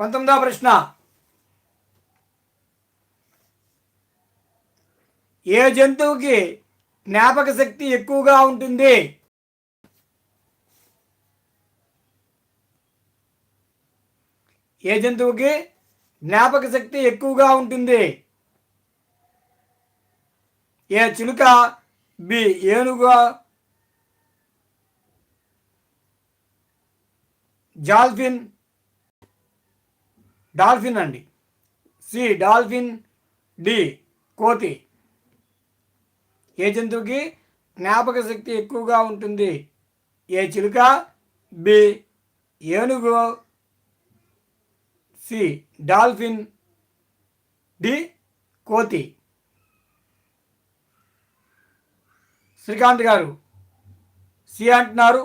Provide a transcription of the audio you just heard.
19వ ప్రశ్న, ఏ జంతువుకి జ్ఞాపక శక్తి ఎక్కువగా ఉంటుంది? ఏ జంతువుకి జ్ఞాపక శక్తి ఎక్కువగా ఉంటుంది? ఏ చిలుక, బి ఏనుగు, డాల్ఫిన్ అండి. సి డాల్ఫిన్, డి కోతి. ఏ జంతువుకి జ్ఞాపక శక్తి ఎక్కువగా ఉంటుంది? ఏ చిలుక, బి ఏనుగు, సి డాల్ఫిన్, డి కోతి. శ్రీకాంత్ గారు సి అంటున్నారు.